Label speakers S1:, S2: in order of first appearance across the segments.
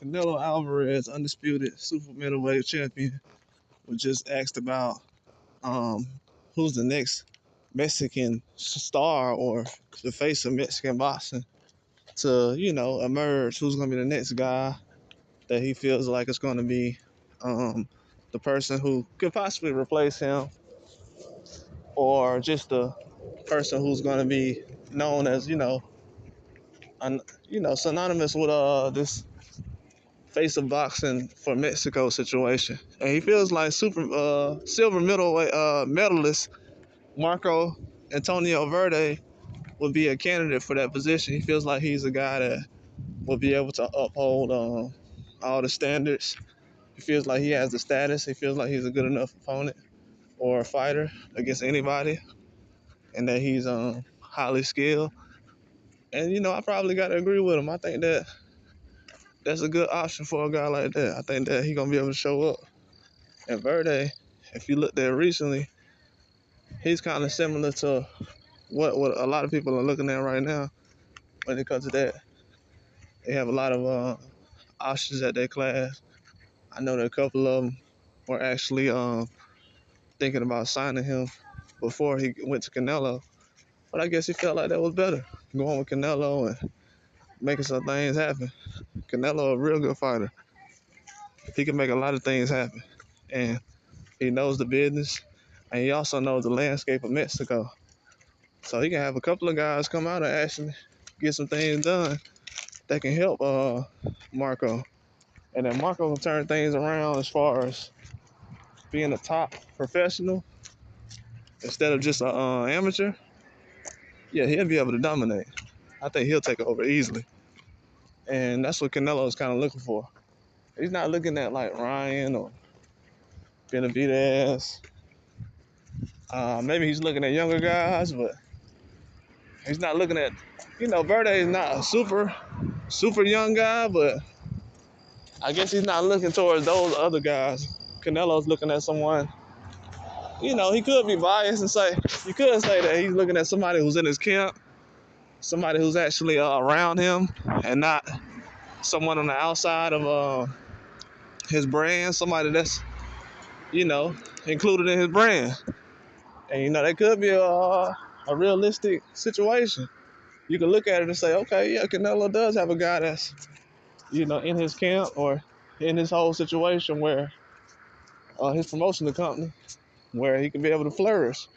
S1: Canelo Alvarez, undisputed super middleweight champion, was just asked about um, who's the next Mexican star or the face of Mexican boxing to, emerge. Who's going to be the next guy that he feels like is going to be the person who could possibly replace him, or just the person who's going to be known as, synonymous with this face of boxing for Mexico situation. And he feels like silver middleweight medalist Marco Antonio Verde would be a candidate for that position. He feels like he's a guy that will be able to uphold all the standards. He feels like he has the status. He feels like he's a good enough opponent or a fighter against anybody, and that he's highly skilled. And I probably got to agree with him. I think that that's a good option for a guy like that. I think that he's gonna be able to show up. And Verde, if you looked at it recently, he's kind of similar to what a lot of people are looking at right now when it comes to that. They have a lot of options at their class. I know that a couple of them were actually thinking about signing him before he went to Canelo. But I guess he felt like that was better, going with Canelo and making some things happen. Canelo a real good fighter. He can make a lot of things happen. And he knows the business. And he also knows the landscape of Mexico. So he can have a couple of guys come out and actually get some things done that can help Marco. And then Marco can turn things around as far as being a top professional instead of just an amateur. Yeah, he'll be able to dominate. I think he'll take over easily. And that's what Canelo is kind of looking for. He's not looking at like Ryan or Benavidez. Maybe he's looking at younger guys, but he's not looking at, Verde is not a super young guy, but I guess he's not looking towards those other guys. Canelo's looking at someone, he could be biased and you could say that he's looking at somebody who's in his camp, somebody who's actually around him and not someone on the outside of his brand, somebody that's, included in his brand. And, that could be a realistic situation. You can look at it and say, okay, yeah, Canelo does have a guy that's, in his camp or in his whole situation where his promotional company, where he can be able to flourish.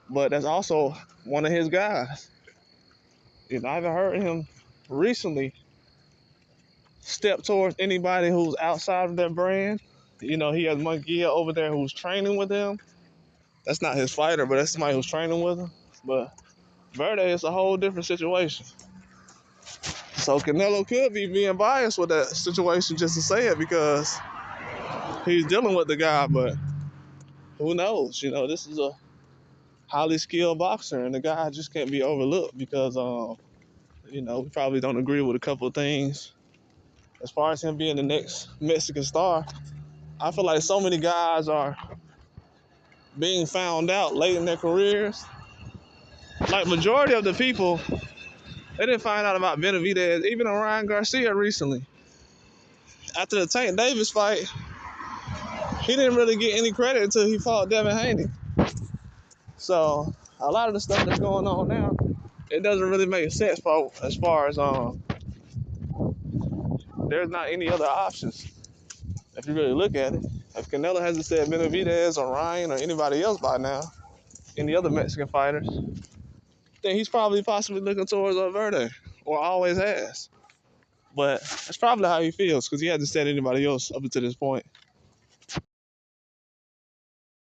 S1: But that's also one of his guys. I haven't heard him recently step towards anybody who's outside of that brand. He has Munguia over there who's training with him. That's not his fighter, but that's somebody who's training with him. But Verde is a whole different situation. So Canelo could be being biased with that situation just to say it because he's dealing with the guy, but who knows? This is a highly skilled boxer, and the guy just can't be overlooked because, we probably don't agree with a couple of things. As far as him being the next Mexican star, I feel like so many guys are being found out late in their careers. Like majority of the people, they didn't find out about Benavidez, even Ryan Garcia recently. After the Tank Davis fight, he didn't really get any credit until he fought Devin Haney. So a lot of the stuff that's going on now, it doesn't really make sense as far as there's not any other options. If you really look at it, if Canelo hasn't said Benavidez or Ryan or anybody else by now, any other Mexican fighters, then he's probably possibly looking towards Verde, or always has. But that's probably how he feels because he hasn't said anybody else up until this point.